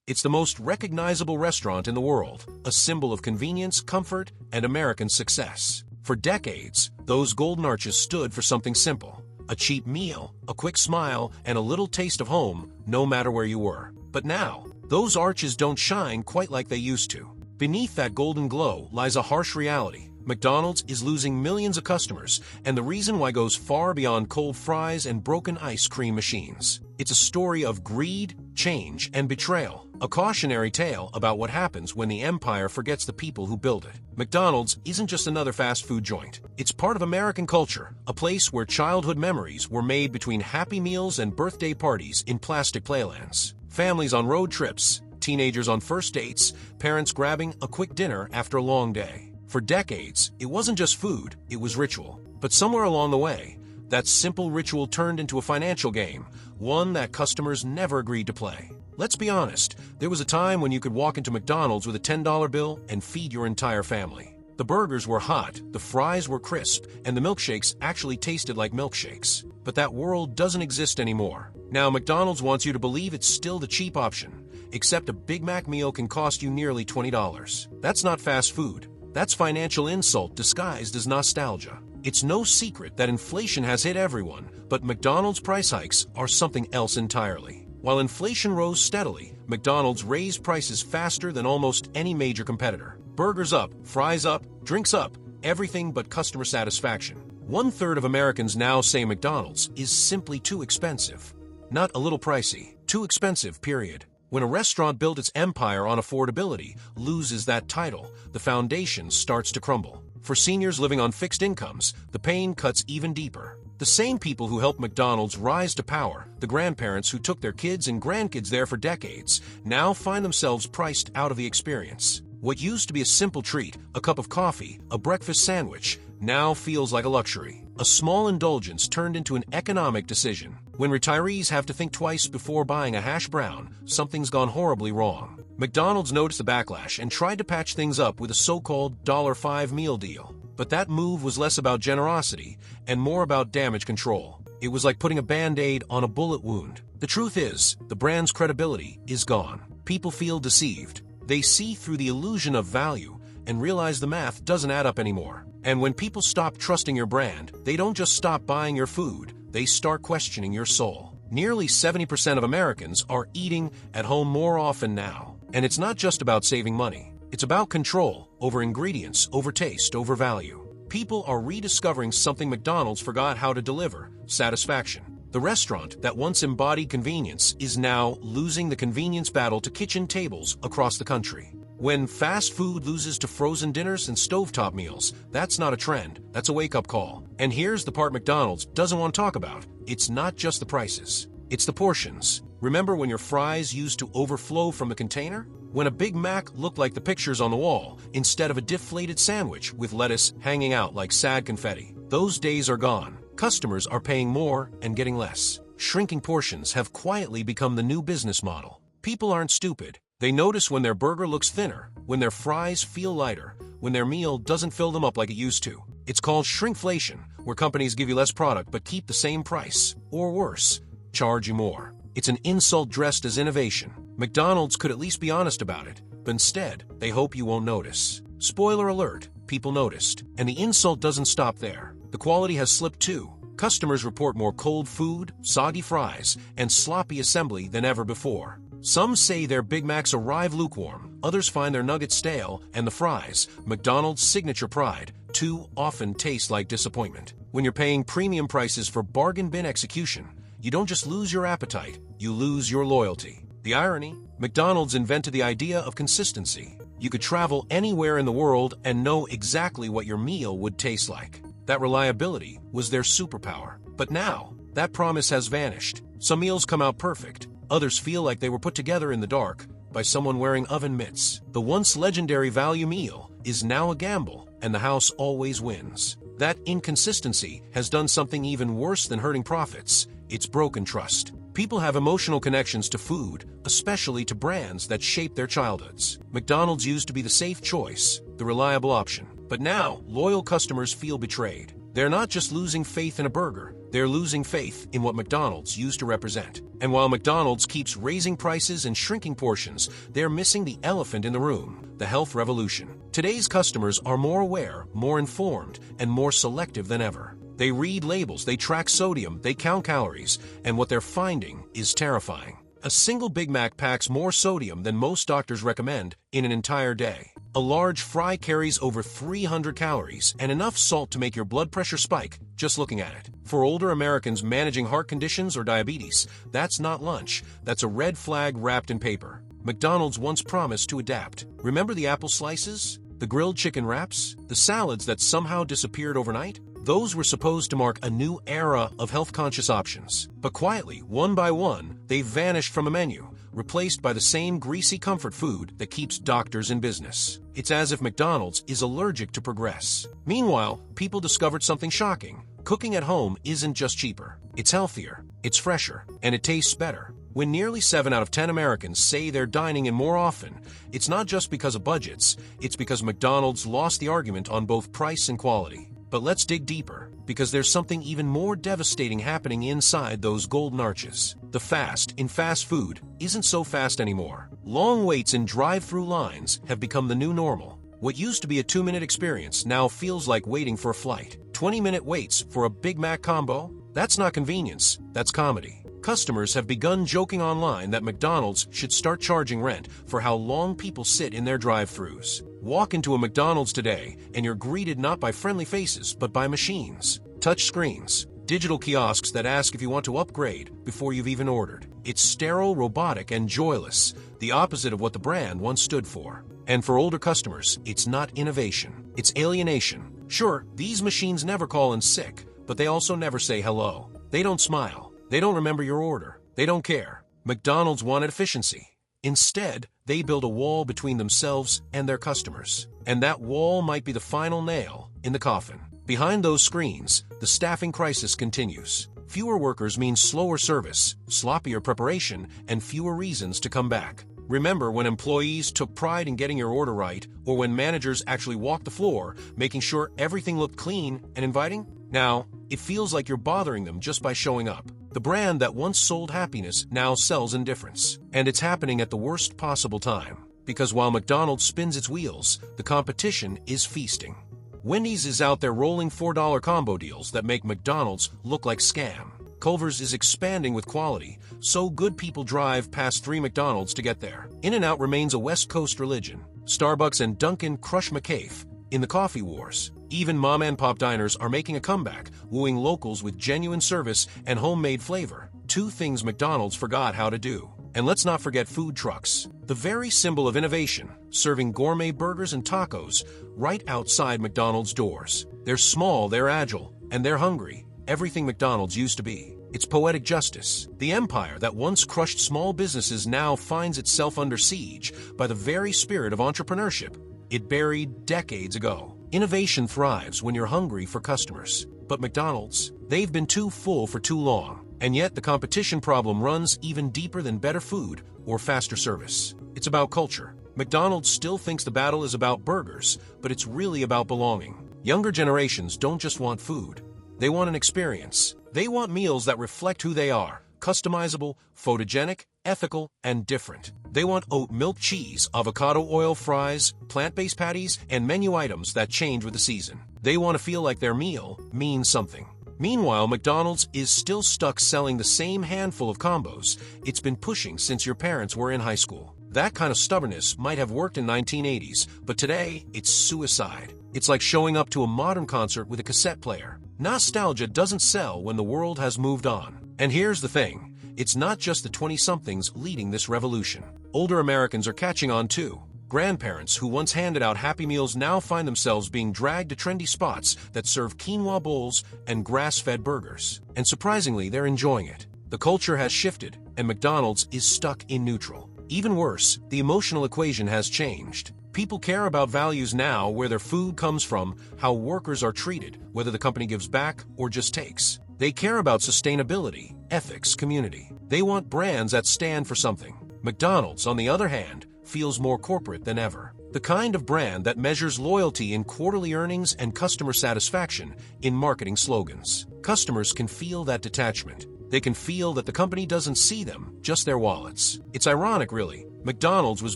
It's the most recognizable restaurant in the world, a symbol of convenience, comfort, and American success. For decades, those golden arches stood for something simple: a cheap meal, a quick smile, and a little taste of home, no matter where you were. But now, those arches don't shine quite like they used to. Beneath that golden glow lies a harsh reality. McDonald's is losing millions of customers, and the reason why goes far beyond cold fries and broken ice cream machines. It's a story of greed, change, and betrayal, a cautionary tale about what happens when the empire forgets the people who build it. McDonald's isn't just another fast food joint. It's part of American culture, a place where childhood memories were made between happy meals and birthday parties in plastic playlands. Families on road trips, teenagers on first dates, parents grabbing a quick dinner after a long day. For decades, it wasn't just food, it was ritual. But somewhere along the way, that simple ritual turned into a financial game, one that customers never agreed to play. Let's be honest, there was a time when you could walk into McDonald's with a $10 bill and feed your entire family. The burgers were hot, the fries were crisp, and the milkshakes actually tasted like milkshakes. But that world doesn't exist anymore. Now McDonald's wants you to believe it's still the cheap option, except a Big Mac meal can cost you nearly $20. That's not fast food. That's financial insult disguised as nostalgia. It's no secret that inflation has hit everyone, but McDonald's price hikes are something else entirely. While inflation rose steadily, McDonald's raised prices faster than almost any major competitor. Burgers up, fries up, drinks up, everything but customer satisfaction. 1/3 of Americans now say McDonald's is simply too expensive. Not a little pricey, too expensive, period. When a restaurant built its empire on affordability loses that title, the foundation starts to crumble. For seniors living on fixed incomes, the pain cuts even deeper. The same people who helped McDonald's rise to power, the grandparents who took their kids and grandkids there for decades, now find themselves priced out of the experience. What used to be a simple treat, a cup of coffee, a breakfast sandwich, now feels like a luxury. A small indulgence turned into an economic decision. When retirees have to think twice before buying a hash brown, something's gone horribly wrong. McDonald's noticed the backlash and tried to patch things up with a so-called $5 meal deal. But that move was less about generosity and more about damage control. It was like putting a Band-Aid on a bullet wound. The truth is, the brand's credibility is gone. People feel deceived. They see through the illusion of value and realize the math doesn't add up anymore. And when people stop trusting your brand, they don't just stop buying your food, they start questioning your soul. Nearly 70% of Americans are eating at home more often now. And it's not just about saving money. It's about control over ingredients, over taste, over value. People are rediscovering something McDonald's forgot how to deliver: satisfaction. The restaurant that once embodied convenience is now losing the convenience battle to kitchen tables across the country. When fast food loses to frozen dinners and stovetop meals, that's not a trend, that's a wake-up call. And here's the part McDonald's doesn't want to talk about. It's not just the prices, it's the portions. Remember when your fries used to overflow from the container? When a Big Mac looked like the pictures on the wall, instead of a deflated sandwich with lettuce hanging out like sad confetti? Those days are gone. Customers are paying more and getting less. Shrinking portions have quietly become the new business model. People aren't stupid. They notice when their burger looks thinner, when their fries feel lighter, when their meal doesn't fill them up like it used to. It's called shrinkflation, where companies give you less product but keep the same price, or worse, charge you more. It's an insult dressed as innovation. McDonald's could at least be honest about it, but instead, they hope you won't notice. Spoiler alert, people noticed. And the insult doesn't stop there. The quality has slipped too. Customers report more cold food, soggy fries, and sloppy assembly than ever before. Some say their Big Macs arrive lukewarm, others find their nuggets stale, and the fries, McDonald's signature pride, too often taste like disappointment. When you're paying premium prices for bargain bin execution, you don't just lose your appetite, you lose your loyalty. The irony? McDonald's invented the idea of consistency. You could travel anywhere in the world and know exactly what your meal would taste like. That reliability was their superpower. But now, that promise has vanished. Some meals come out perfect. Others feel like they were put together in the dark by someone wearing oven mitts. The once legendary value meal is now a gamble, and the house always wins. That inconsistency has done something even worse than hurting profits. It's broken trust. People have emotional connections to food, especially to brands that shape their childhoods. McDonald's used to be the safe choice, the reliable option. But now, loyal customers feel betrayed. They're not just losing faith in a burger, they're They're losing faith in what McDonald's used to represent. And while McDonald's keeps raising prices and shrinking portions, they're missing the elephant in the room, the health revolution. Today's customers are more aware, more informed, and more selective than ever. They read labels, they track sodium, they count calories, and what they're finding is terrifying. A single Big Mac packs more sodium than most doctors recommend in an entire day. A large fry carries over 300 calories and enough salt to make your blood pressure spike just looking at it. For older Americans managing heart conditions or diabetes, that's not lunch, that's a red flag wrapped in paper. McDonald's once promised to adapt. Remember the apple slices? The grilled chicken wraps? The salads that somehow disappeared overnight? Those were supposed to mark a new era of health-conscious options. But quietly, one by one, they've vanished from a menu, replaced by the same greasy comfort food that keeps doctors in business. It's as if McDonald's is allergic to progress. Meanwhile, people discovered something shocking. Cooking at home isn't just cheaper. It's healthier, it's fresher, and it tastes better. When nearly 7 out of 10 Americans say they're dining in more often, it's not just because of budgets, it's because McDonald's lost the argument on both price and quality. But let's dig deeper, because there's something even more devastating happening inside those golden arches. The fast in fast food isn't so fast anymore. Long waits in drive-through lines have become the new normal. What used to be a 2-minute experience now feels like waiting for a flight. 20-minute waits for a Big Mac combo? That's not convenience, that's comedy. Customers have begun joking online that McDonald's should start charging rent for how long people sit in their drive-thrus. Walk into a McDonald's today, and you're greeted not by friendly faces, but by machines. Touch screens, digital kiosks that ask if you want to upgrade before you've even ordered. It's sterile, robotic, and joyless, the opposite of what the brand once stood for. And for older customers, it's not innovation, it's alienation. Sure, these machines never call in sick, but they also never say hello. They don't smile. They don't remember your order. They don't care. McDonald's wanted efficiency. Instead, they build a wall between themselves and their customers. And that wall might be the final nail in the coffin. Behind those screens, the staffing crisis continues. Fewer workers means slower service, sloppier preparation, and fewer reasons to come back. Remember when employees took pride in getting your order right, or when managers actually walked the floor, making sure everything looked clean and inviting? Now, it feels like you're bothering them just by showing up. The brand that once sold happiness now sells indifference. And it's happening at the worst possible time. Because while McDonald's spins its wheels, the competition is feasting. Wendy's is out there rolling $4 combo deals that make McDonald's look like scam. Culver's is expanding with quality, so good people drive past 3 McDonald's to get there. In-N-Out remains a West Coast religion. Starbucks and Dunkin' crush McCafe in the coffee wars. Even mom-and-pop diners are making a comeback, wooing locals with genuine service and homemade flavor. 2 things McDonald's forgot how to do. And let's not forget food trucks, the very symbol of innovation, serving gourmet burgers and tacos right outside McDonald's doors. They're small, they're agile, and they're hungry. Everything McDonald's used to be. It's poetic justice. The empire that once crushed small businesses now finds itself under siege by the very spirit of entrepreneurship it buried decades ago. Innovation thrives when you're hungry for customers. But McDonald's, they've been too full for too long. And yet the competition problem runs even deeper than better food or faster service. It's about culture. McDonald's still thinks the battle is about burgers, but it's really about belonging. Younger generations don't just want food. They want an experience. They want meals that reflect who they are. Customizable, photogenic, ethical, and different. They want oat milk cheese, avocado oil fries, plant-based patties, and menu items that change with the season. They want to feel like their meal means something. Meanwhile, McDonald's is still stuck selling the same handful of combos it's been pushing since your parents were in high school. That kind of stubbornness might have worked in 1980s, but today it's suicide. It's like showing up to a modern concert with a cassette player. Nostalgia doesn't sell when the world has moved on. And here's the thing, it's not just the 20-somethings leading this revolution. Older Americans are catching on too. Grandparents who once handed out Happy Meals now find themselves being dragged to trendy spots that serve quinoa bowls and grass-fed burgers. And surprisingly, they're enjoying it. The culture has shifted, and McDonald's is stuck in neutral. Even worse, the emotional equation has changed. People care about values now, where their food comes from, how workers are treated, whether the company gives back or just takes. They care about sustainability, ethics, community. They want brands that stand for something. McDonald's, on the other hand, feels more corporate than ever. The kind of brand that measures loyalty in quarterly earnings and customer satisfaction in marketing slogans. Customers can feel that detachment. They can feel that the company doesn't see them, just their wallets. It's ironic, really. McDonald's was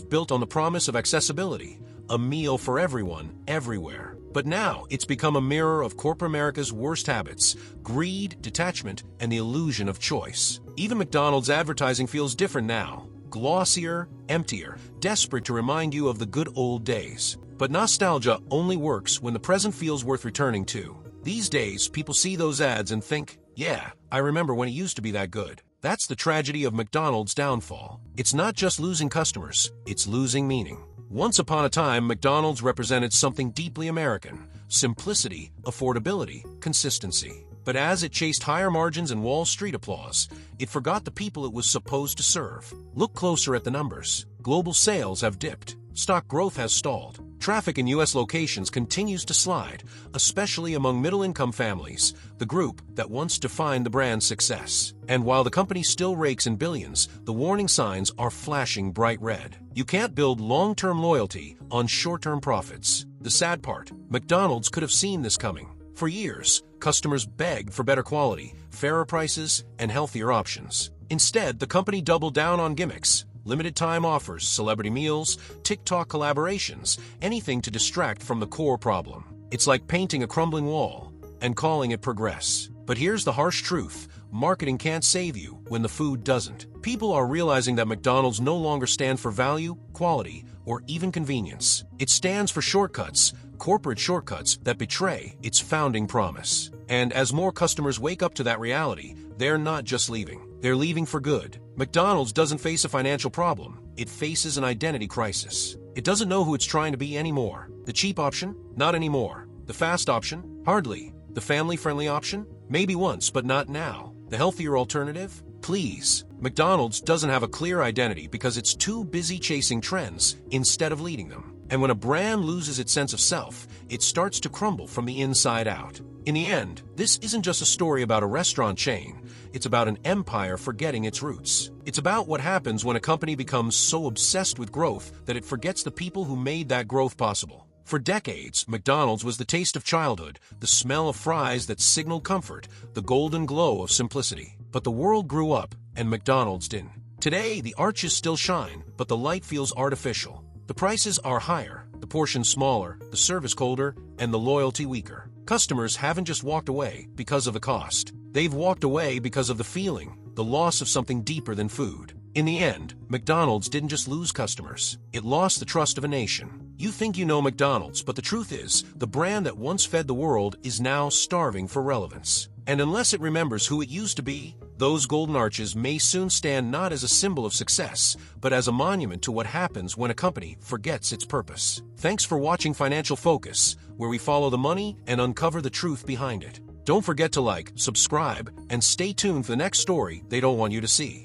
built on the promise of accessibility, a meal for everyone, everywhere. But now it's become a mirror of corporate America's worst habits: greed, detachment, and the illusion of choice. Even McDonald's advertising feels different now. Glossier, emptier, desperate to remind you of the good old days. But nostalgia only works when the present feels worth returning to. These days, people see those ads and think, yeah, I remember when it used to be that good. That's the tragedy of McDonald's downfall. It's not just losing customers, it's losing meaning. Once upon a time, McDonald's represented something deeply American: simplicity, affordability, consistency. But as it chased higher margins and Wall Street applause, it forgot the people it was supposed to serve. Look closer at the numbers. Global sales have dipped. Stock growth has stalled. Traffic in U.S. locations continues to slide, especially among middle-income families, the group that once defined the brand's success. And while the company still rakes in billions, the warning signs are flashing bright red. You can't build long-term loyalty on short-term profits. The sad part, McDonald's could have seen this coming. For years, customers begged for better quality, fairer prices, and healthier options. Instead, the company doubled down on gimmicks: limited-time offers, celebrity meals, TikTok collaborations, anything to distract from the core problem. It's like painting a crumbling wall and calling it progress. But here's the harsh truth: marketing can't save you when the food doesn't. People are realizing that McDonald's no longer stands for value, quality, or even convenience. It stands for shortcuts, corporate shortcuts that betray its founding promise. And as more customers wake up to that reality, they're not just leaving. They're leaving for good. McDonald's doesn't face a financial problem. It faces an identity crisis. It doesn't know who it's trying to be anymore. The cheap option? Not anymore. The fast option? Hardly. The family-friendly option? Maybe once, but not now. The healthier alternative? Please. McDonald's doesn't have a clear identity because it's too busy chasing trends instead of leading them. And when a brand loses its sense of self, it starts to crumble from the inside out. In the end, this isn't just a story about a restaurant chain. It's about an empire forgetting its roots. It's about what happens when a company becomes so obsessed with growth that it forgets the people who made that growth possible. For decades, McDonald's was the taste of childhood, the smell of fries that signaled comfort, the golden glow of simplicity. But the world grew up, and McDonald's didn't. Today, the arches still shine, but the light feels artificial. The prices are higher, the portion smaller, the service colder, and the loyalty weaker. Customers haven't just walked away because of the cost. They've walked away because of the feeling, the loss of something deeper than food. In the end, McDonald's didn't just lose customers. It lost the trust of a nation. You think you know McDonald's, but the truth is, the brand that once fed the world is now starving for relevance. And unless it remembers who it used to be, those golden arches may soon stand not as a symbol of success, but as a monument to what happens when a company forgets its purpose. Thanks for watching Financial Focus, where we follow the money and uncover the truth behind it. Don't forget to like, subscribe, and stay tuned for the next story they don't want you to see.